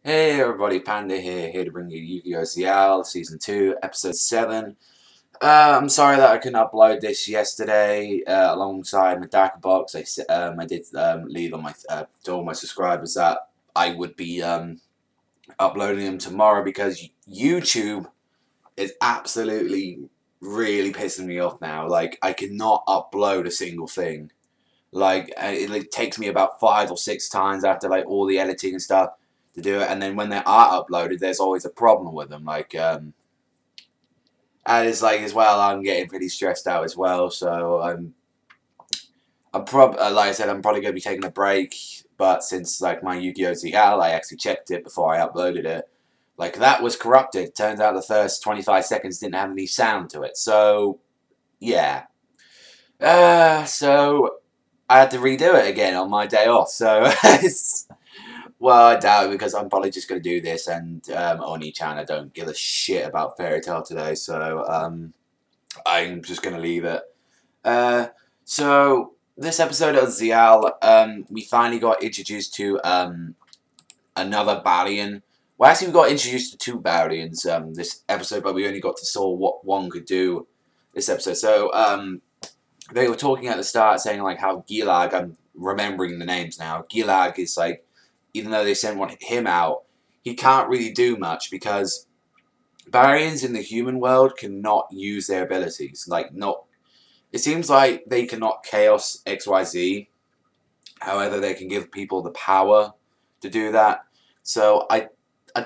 Hey everybody, Panda here to bring you Yugioh Zexal, Season 2, Episode 7. I'm sorry that I couldn't upload this yesterday alongside my Darker Box. I did leave on my to all my subscribers that I would be uploading them tomorrow because YouTube is absolutely really pissing me off now. Like, I cannot upload a single thing. Like, it takes me about 5 or 6 times after like all the editing and stuff to do it, and then when they are uploaded, there's always a problem with them. Like, and it's like as well, I'm getting pretty stressed out as well. So like I said, I'm probably gonna be taking a break. But since like my Yugioh Zexal, I actually checked it before I uploaded it. Like that was corrupted. Turns out the first 25 seconds didn't have any sound to it. So yeah. So I had to redo it again on my day off. So well, I doubt it because I'm probably just going to do this and Oni-chan, I don't give a shit about Fairy Tail today, so I'm just going to leave it. So this episode of Zexal, we finally got introduced to another Barion. Well, actually, we got introduced to 2 Barions this episode, but we only got to saw what one could do this episode. So they were talking at the start, saying like how Gilag, I'm remembering the names now, Gilag is like, even though they sent him out, he can't really do much because Barions in the human world cannot use their abilities. Like, not. It seems like they cannot Chaos XYZ. However, they can give people the power to do that. So I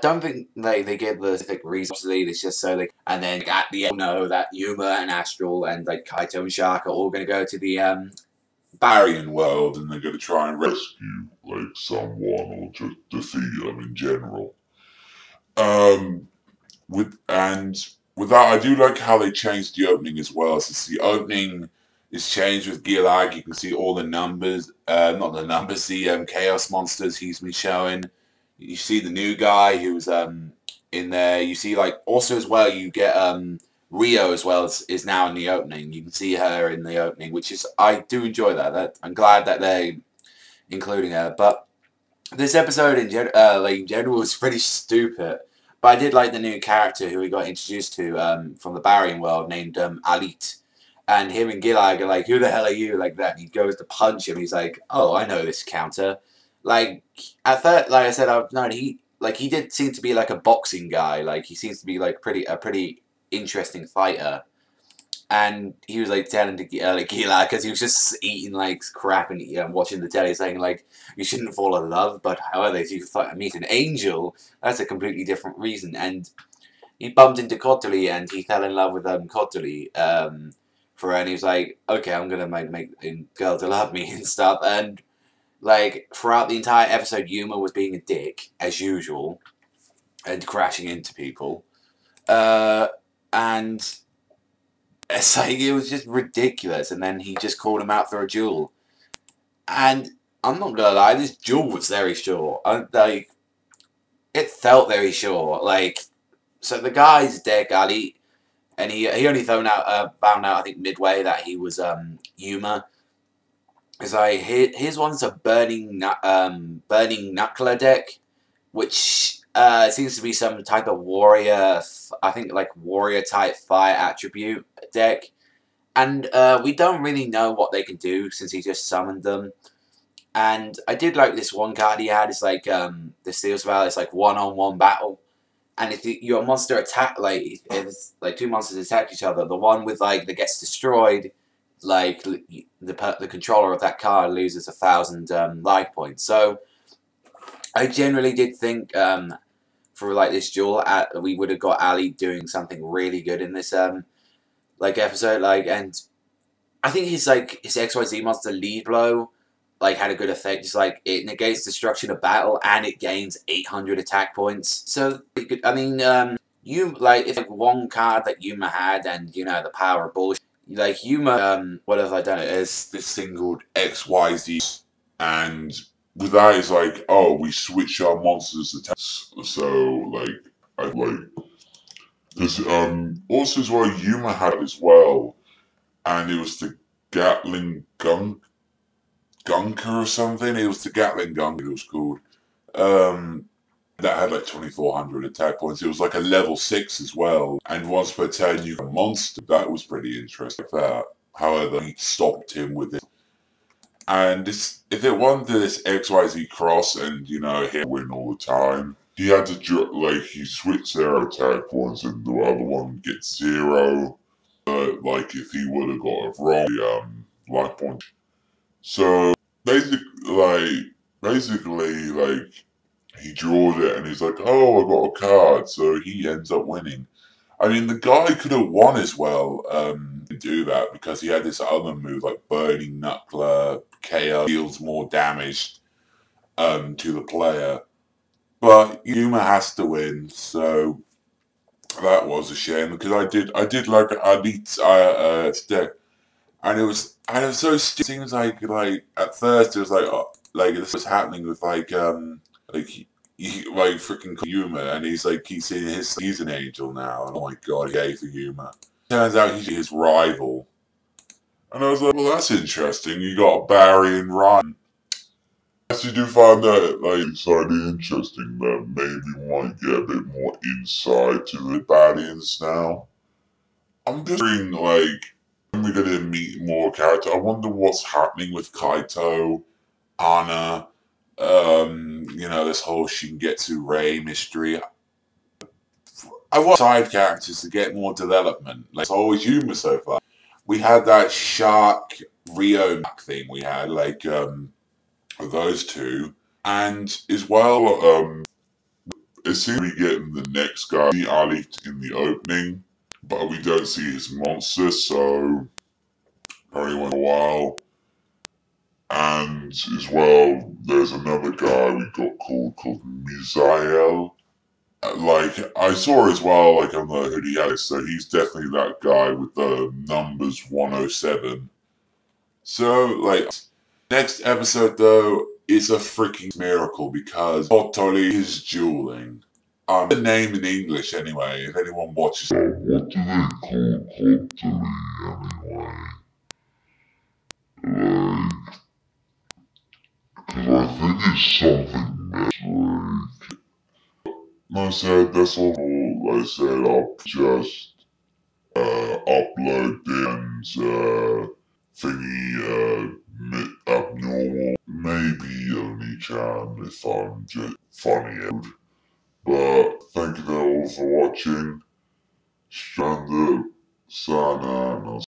don't think they give the specific reason. It's just so they. And then at the end, know that Yuma and Astral and like Kaito and Shark are all going to go to the Barion world, and they're going to try and rescue like someone or just defeat them in general. With that, I do like how they changed the opening as well. So the opening is changed with Gilag. You can see all the numbers, not the numbers, the chaos monsters he's been showing. You see the new guy who's in there. You see like also as well you get Rio as well is now in the opening. You can see her in the opening, which is I do enjoy that. I'm glad that they're including her. But this episode in general was pretty stupid. But I did like the new character who we got introduced to from the Barion world named Alit. And him and Gilag are like, who the hell are you? Like that. And he goes to punch him. He's like, oh, I know this counter. Like, at first, like I said, I've known he did seem to be like a boxing guy. Like, he seems to be like a pretty interesting fighter. And he was like telling Gila because he was just eating like crap and watching the telly, saying like you shouldn't fall in love, but however if you meet an angel, that's a completely different reason. And he bumped into Kotori and he fell in love with Kotori for her, and he was like, okay, I'm gonna make a girl to love me and stuff. And like throughout the entire episode, Yuma was being a dick as usual and crashing into people, and it's like, it was just ridiculous, and then he just called him out for a duel. And I'm not gonna lie, this duel was very short. Like, it felt very short. Like, so the guy's dead, Ali, and he only found out I think midway that he was Yuma. It's like his one's a burning knuckler deck, which seems to be some type of warrior. I think like warrior type fire attribute deck. And we don't really know what they can do since he just summoned them. And I did like this one card he had. It's like the Steel's Valley. It's like one-on-one battle. And if your monster attack, like if like 2 monsters attack each other, the one with like that gets destroyed, like the controller of that card loses 1,000 life points. So I generally did think for like this duel, we would have got Ali doing something really good in this like episode, like, and I think his XYZ monster lead blow like had a good effect. It's like it negates destruction of battle and it gains 800 attack points. So I mean, you like if like one card that Yuma had, and you know the power of bullshit. Like Yuma, what have I done? It is This thing called XYZ, and with that it's like, oh, we switch our monsters attacks. So like, I like this. Also as well, Yuma had it as well, and it was the Gatling Gunker or something. It was the Gatling Gunker. It was called. That had like 2400 attack points. It was like a level 6 as well. And once per turn you got a monster. That was pretty interesting. That. However, he stopped him with it. And this, if it wasn't this XYZ cross and, you know, he'd win all the time, he had to, like, he switched their attack points and the other one gets 0. Like, if he would have got it wrong, life point. So, basically, he draws it and he's like, oh, I got a card, so he ends up winning. I mean, the guy could have won as well, do that, because he had this other move, like Burning Knuckler, KO, deals more damage, to the player. But Yuma has to win, so that was a shame, because I did like Alit's, deck. And it was so stupid. It seems like at first it was like this was happening with like freaking Yuma, and he's saying he's an angel now, and oh my god, yay for Yuma. Turns out he's his rival, and I was like, well, that's interesting. You got a Barion Ryan. I actually do find that slightly interesting that maybe we might get a bit more insight to the Barions now. I'm just wondering, we're gonna meet more characters. I wonder what's happening with Kaito, Ana, you know, this whole Shingetsu Rei mystery. I want side characters to get more development. Like, it's always Yuma so far. We had that Shark Rio thing we had, those two. And as well, it seems we getting the next guy, the Alit in the opening, but we don't see his monster, so probably went a while. And as well, there's another guy we got called Misael. I saw as well, on the hoodie Alex, so he's definitely that guy with the numbers 107. So, next episode, though, is a freaking miracle because Totally is dueling. The name in English, anyway, if anyone watches. What do they call Totally, anyway? Because I think it's something like... I said, that's all I said. I'll just upload and abnormal. Maybe only Chan if I'm just funny. But thank you all for watching. Stranded, Sana,